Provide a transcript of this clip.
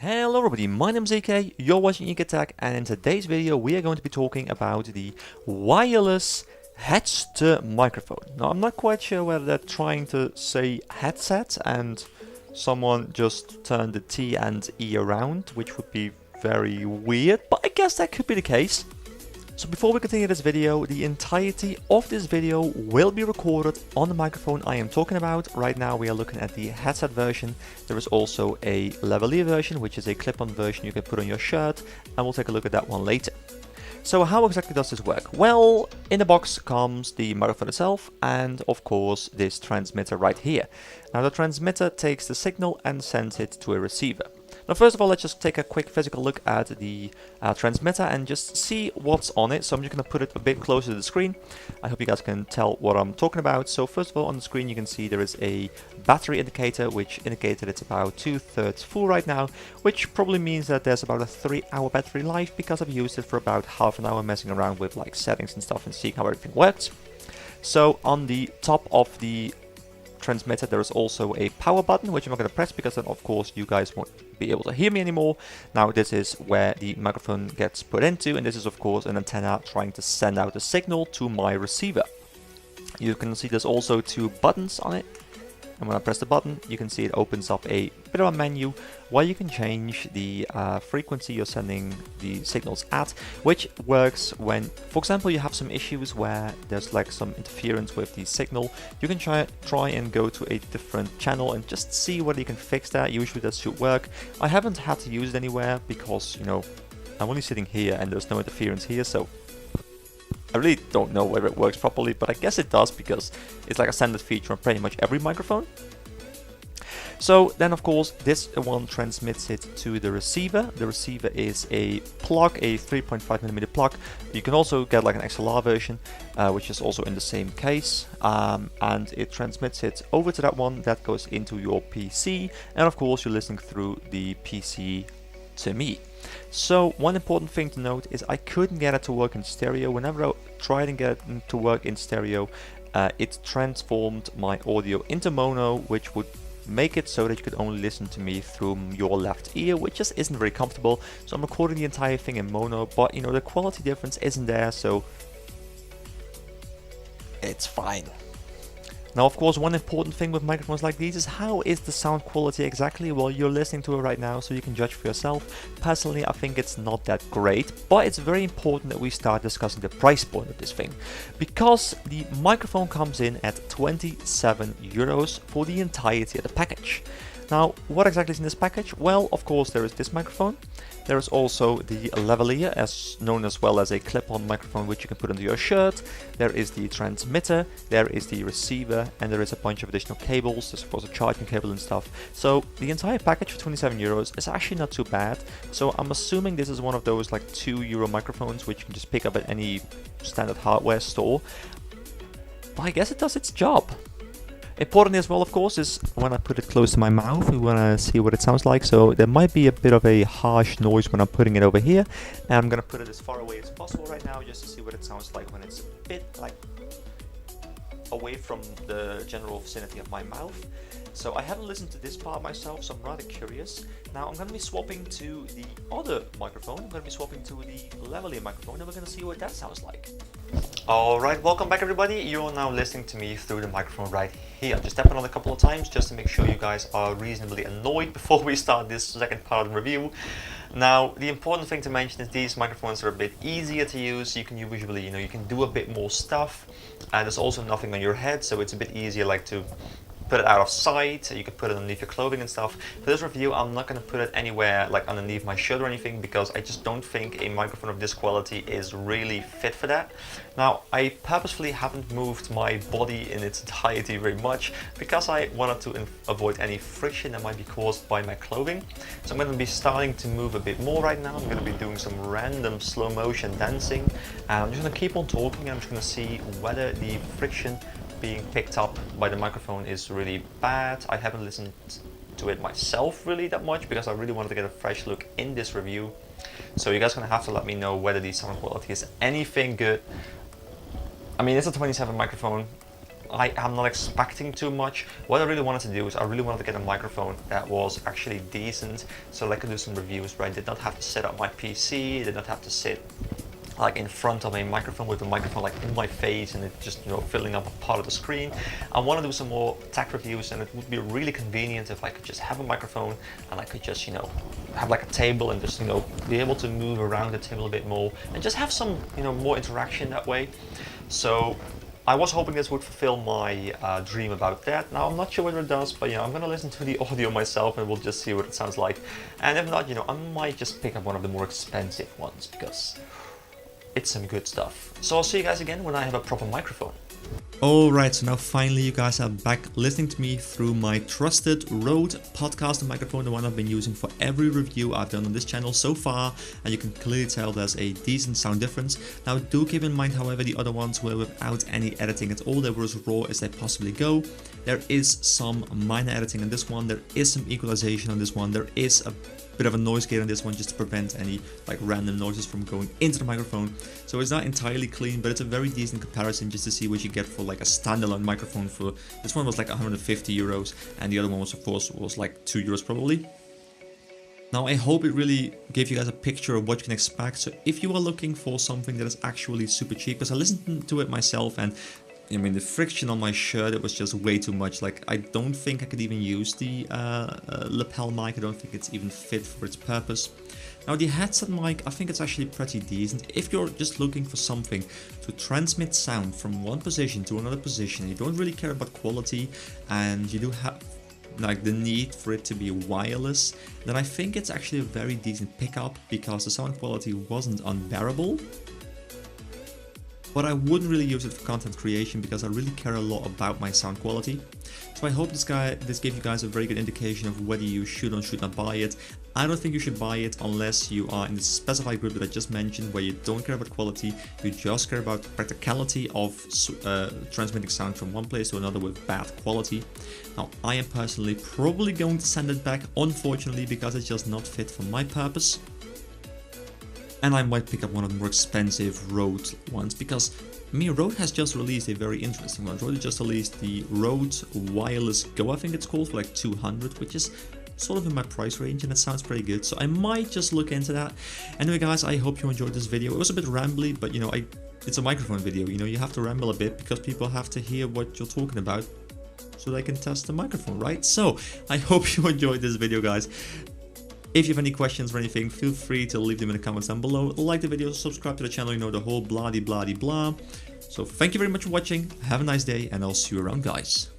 Hello everybody, my name is AK, you're watching EKTech, and in today's video we are going to be talking about the wireless Headste microphone. Now I'm not quite sure whether they're trying to say headset and someone just turned the T and E around, which would be very weird, but I guess that could be the case. So before we continue this video, the entirety of this video will be recorded on the microphone I am talking about. Right now we are looking at the headset version. There is also a Lavalier version, which is a clip-on version you can put on your shirt, and we'll take a look at that one later. So how exactly does this work? Well, in the box comes the microphone itself and of course this transmitter right here. Now the transmitter takes the signal and sends it to a receiver. Now first of all, let's just take a quick physical look at the transmitter and just see what's on it. So I'm just going to put it a bit closer to the screen. I hope you guys can tell what I'm talking about. So first of all, on the screen you can see there is a battery indicator, which indicates that it's about 2/3 full right now, which probably means that there's about a 3-hour battery life because I've used it for about half an hour messing around with like settings and stuff and seeing how everything works. So on the top of the transmitter there is also a power button, which I'm not going to press because then of course you guys won't be able to hear me anymore. Now this is where the microphone gets put into, and this is of course an antenna trying to send out a signal to my receiver. You can see there's also 2 buttons on it, and when I press the button you can see it opens up a bit of a menu where you can change the frequency you're sending the signals at, which works when, for example, you have some issues where there's like some interference with the signal. You can try and go to a different channel and just see whether you can fix that. Usually that should work. I haven't had to use it anywhere because, you know, I'm only sitting here and there's no interference here, so I really don't know whether it works properly, but I guess it does because it's like a standard feature on pretty much every microphone. So then of course this one transmits it to the receiver. The receiver is a plug, a 3.5mm plug. You can also get like an XLR version, which is also in the same case, and it transmits it over to that one that goes into your PC, and of course you're listening through the PC to me. So one important thing to note is I couldn't get it to work in stereo. Whenever I tried and get it to work in stereo, it transformed my audio into mono, which would make it so that you could only listen to me through your left ear, which just isn't very comfortable. So I'm recording the entire thing in mono, but you know, the quality difference isn't there, so it's fine. Now of course one important thing with microphones like these is how is the sound quality exactly? Well, you're listening to it right now so you can judge for yourself. Personally I think it's not that great, but it's very important that we start discussing the price point of this thing, because the microphone comes in at 27 euros for the entirety of the package. Now what exactly is in this package? Well, of course there is this microphone. There is also the Lavalier, as known as well as a clip-on microphone which you can put under your shirt. There is the transmitter, there is the receiver, and there is a bunch of additional cables. There's of course a charging cable and stuff. So the entire package for 27 euros is actually not too bad. So I'm assuming this is one of those like €2 microphones which you can just pick up at any standard hardware store. But I guess it does its job. Importantly as well, of course, is when I put it close to my mouth, we want to see what it sounds like. So there might be a bit of a harsh noise when I'm putting it over here, and I'm going to put it as far away as possible right now just to see what it sounds like when it's a bit like away from the general vicinity of my mouth. So I haven't listened to this part myself, so I'm rather curious. Now I'm going to be swapping to the other microphone. I'm going to be swapping to the Lavalier microphone, and we're going to see what that sounds like. Alright, welcome back everybody. You're now listening to me through the microphone right here. I'm just tapping on it a couple of times just to make sure you guys are reasonably annoyed before we start this second part of the review. Now, the important thing to mention is these microphones are a bit easier to use. You can usually, you can do a bit more stuff, and there's also nothing on your head, so it's a bit easier like to put it out of sight. You can put it underneath your clothing and stuff. For this review, I'm not going to put it anywhere like underneath my shirt or anything, because I just don't think a microphone of this quality is really fit for that. Now, I purposefully haven't moved my body in its entirety very much because I wanted to avoid any friction that might be caused by my clothing. So I'm going to be starting to move a bit more right now. I'm going to be doing some random slow motion dancing, and I'm just going to keep on talking, and I'm just going to see whether the friction being picked up by the microphone is really bad. I haven't listened to it myself really that much because I really wanted to get a fresh look in this review. So you guys are gonna have to let me know whether the sound quality is anything good. I mean, it's a 27 microphone. I am not expecting too much. What I really wanted to do is I really wanted to get a microphone that was actually decent, so I could do some reviews where I did not have to set up my PC, did not have to sit like in front of a microphone with the microphone like in my face and it just, you know, filling up a part of the screen. I want to do some more tech reviews, and it would be really convenient if I could just have a microphone and I could just, you know, have like a table and just, you know, be able to move around the table a bit more and just have some, you know, more interaction that way. So I was hoping this would fulfill my dream about that. Now I'm not sure whether it does, but, you know, I'm gonna listen to the audio myself and we'll just see what it sounds like. And if not, you know, I might just pick up one of the more expensive ones because it's some good stuff. So I'll see you guys again when I have a proper microphone. Alright, so now finally you guys are back listening to me through my trusted Rode podcast microphone, the one I've been using for every review I've done on this channel so far, and you can clearly tell there's a decent sound difference. Now do keep in mind, however, the other ones were without any editing at all. They were as raw as they possibly go. There is some minor editing on this one, there is some equalization on this one, there is a bit of a noise gate on this one just to prevent any like random noises from going into the microphone. So it's not entirely clean, but it's a very decent comparison just to see what you get for like a standalone microphone. For this one was like 150 euros and the other one was, of course, was like 2 euros probably. Now I hope it really gave you guys a picture of what you can expect. So if you are looking for something that is actually super cheap, because I listened to it myself and I mean, the friction on my shirt, it was just way too much. Like, I don't think I could even use the lapel mic. I don't think it's even fit for its purpose. Now, the headset mic, I think it's actually pretty decent. If you're just looking for something to transmit sound from one position to another position, you don't really care about quality, and you do have like the need for it to be wireless, then I think it's actually a very decent pickup because the sound quality wasn't unbearable. But I wouldn't really use it for content creation because I really care a lot about my sound quality. So I hope this gave you guys a very good indication of whether you should or should not buy it. I don't think you should buy it unless you are in the specified group that I just mentioned, where you don't care about quality, you just care about practicality of transmitting sound from one place to another with bad quality. Now, I am personally probably going to send it back, unfortunately, because it's just not fit for my purpose. And I might pick up one of the more expensive Rode ones because, I mean, Rode has just released a very interesting one. Rode just released the Rode Wireless Go, I think it's called, for like 200, which is sort of in my price range, and it sounds pretty good. So I might just look into that. Anyway, guys, I hope you enjoyed this video. It was a bit rambly, but, you know, it's a microphone video. You know, you have to ramble a bit because people have to hear what you're talking about so they can test the microphone, right? So I hope you enjoyed this video, guys. If you have any questions or anything, feel free to leave them in the comments down below. Like the video, subscribe to the channel, you know, the whole blah-de-blah-de-blah. So thank you very much for watching, have a nice day, and I'll see you around, guys.